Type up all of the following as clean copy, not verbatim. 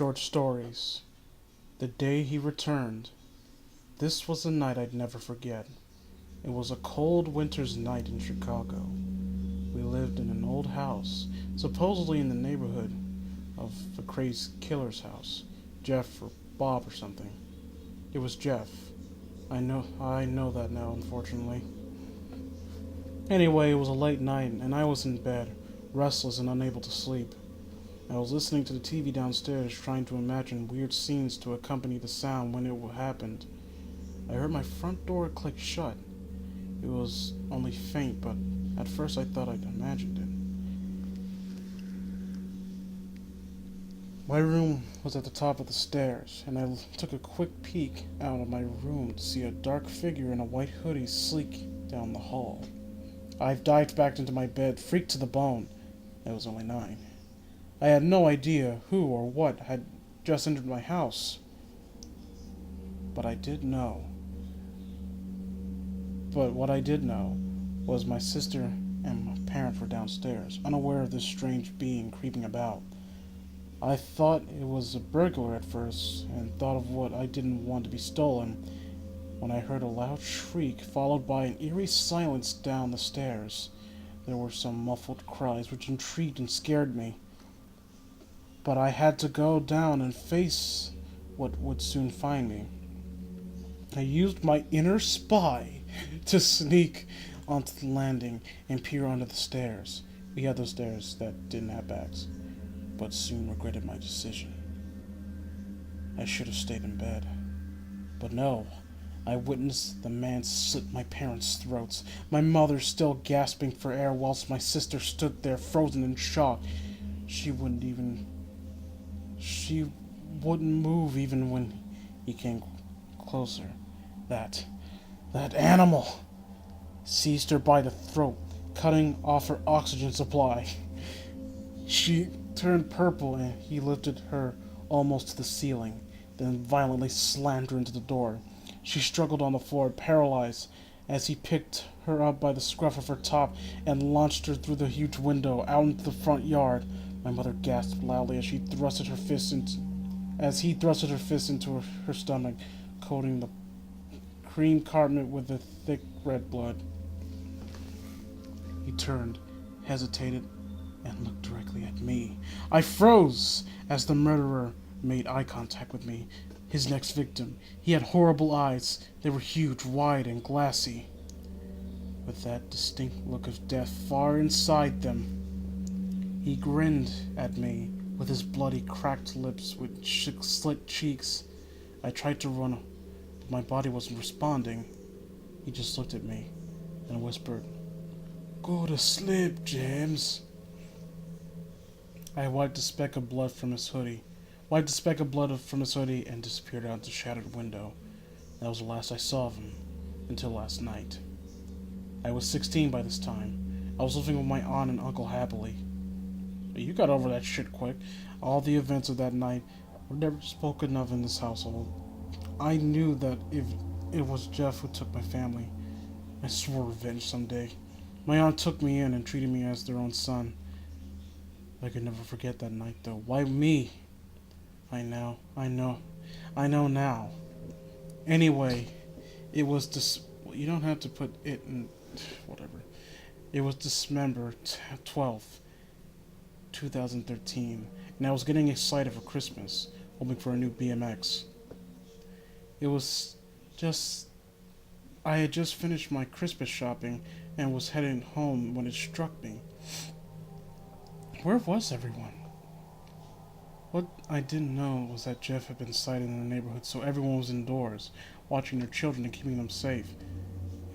short stories. The day he returned. This was a night I'd never forget. It was a cold winter's night in Chicago. We lived in an old house, supposedly in the neighborhood of a crazed killer's house. Jeff or Bob or something. It was Jeff. I know that now, unfortunately. Anyway, it was a late night, and I was in bed, restless and unable to sleep. I was listening to the TV downstairs, trying to imagine weird scenes to accompany the sound when it happened. I heard my front door click shut. It was only faint, but at first I thought I'd imagined it. My room was at the top of the stairs, and I took a quick peek out of my room to see a dark figure in a white hoodie slink down the hall. I dived back into my bed, freaked to the bone. I was only 9. I had no idea who or what had just entered my house. But what I did know was my sister and my parents were downstairs, unaware of this strange being creeping about. I thought it was a burglar at first, and thought of what I didn't want to be stolen, when I heard a loud shriek, followed by an eerie silence down the stairs. There were some muffled cries, which intrigued and scared me. But I had to go down and face what would soon find me. I used my inner spy to sneak onto the landing and peer onto the stairs. We had those stairs that didn't have backs, but soon regretted my decision. I should have stayed in bed. But no, I witnessed the man slit my parents' throats, my mother still gasping for air whilst my sister stood there frozen in shock. She wouldn't move even when he came closer. That animal seized her by the throat, cutting off her oxygen supply. She turned purple and he lifted her almost to the ceiling, then violently slammed her into the door. She struggled on the floor, paralyzed, as he picked her up by the scruff of her top and launched her through the huge window out into the front yard. My mother gasped loudly as he thrusted her fist into her stomach, coating the cream carpet with the thick red blood. He turned, hesitated, and looked directly at me. I froze as the murderer made eye contact with me. His next victim. He had horrible eyes. They were huge, wide, and glassy, with that distinct look of death far inside them. He grinned at me with his bloody, cracked lips with slit cheeks. I tried to run, but my body wasn't responding. He just looked at me and whispered, "Go to sleep, James." I wiped a speck of blood from his hoodie, and disappeared out the shattered window. That was the last I saw of him, until last night. I was 16 by this time. I was living with my aunt and uncle happily. You got over that shit quick. All the events of that night were never spoken of in this household. I knew that if it was Jeff who took my family, I swore revenge someday. My aunt took me in and treated me as their own son. I could never forget that night, though. Why me? I know now. Anyway, it was you don't have to put it in, whatever. It was December 12th, 2013, and I was getting excited for Christmas, hoping for a new BMX. I had just finished my Christmas shopping and was heading home when it struck me. Where was everyone? What I didn't know was that Jeff had been sighted in the neighborhood, so everyone was indoors, watching their children and keeping them safe.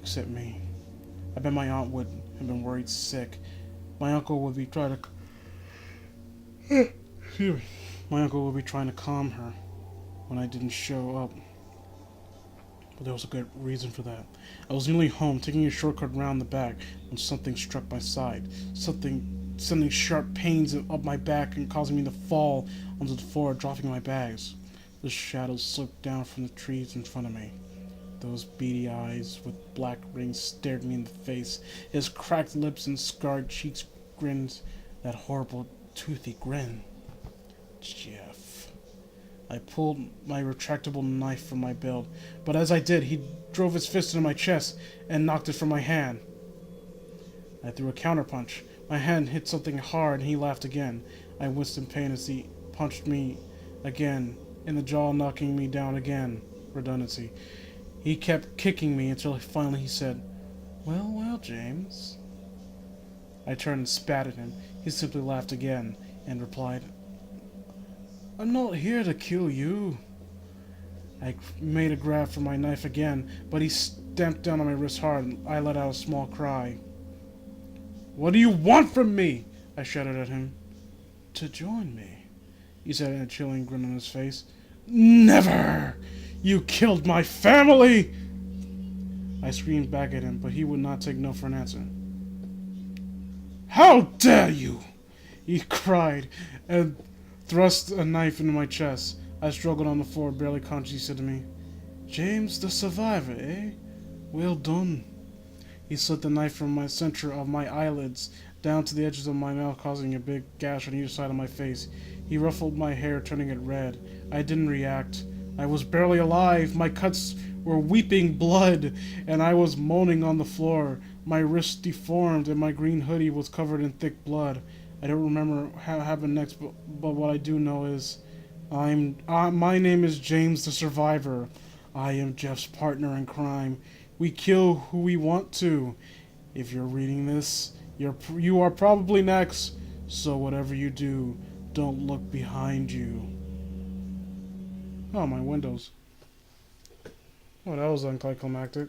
Except me. I bet my aunt would have been worried sick. My uncle would be trying to calm her when I didn't show up. But there was a good reason for that. I was nearly home, taking a shortcut round the back, when something struck my side. Sending sharp pains up my back and causing me to fall onto the floor, dropping my bags. The shadows slipped down from the trees in front of me. Those beady eyes with black rings stared me in the face. His cracked lips and scarred cheeks grinned that horrible, toothy grin. Jeff. I pulled my retractable knife from my belt, but as I did, he drove his fist into my chest and knocked it from my hand. I threw a counterpunch. My hand hit something hard and he laughed again. I winced in pain as he punched me again in the jaw, knocking me down again. Redundancy. He kept kicking me until finally he said, "Well, well, James." I turned and spat at him. He simply laughed again and replied, "I'm not here to kill you." I made a grab for my knife again, but he stamped down on my wrist hard and I let out a small cry. "What do you want from me?" I shouted at him. "To join me," he said in a chilling grin on his face. "Never! You killed my family!" I screamed back at him, but he would not take no for an answer. "How dare you!" he cried, and thrust a knife into my chest. I struggled on the floor, barely conscious. He said to me, "James the survivor, eh? Well done." He slit the knife from my center of my eyelids down to the edges of my mouth, causing a big gash on either side of my face. He ruffled my hair, turning it red. I didn't react. I was barely alive. My cuts were weeping blood, and I was moaning on the floor. My wrists deformed, and my green hoodie was covered in thick blood. I don't remember what happened next, but what I do know is my name is James the Survivor. I am Jeff's partner in crime. We kill who we want to. If you're reading this, you are probably next. So whatever you do, don't look behind you. Oh, my windows. Oh, that was anticlimactic.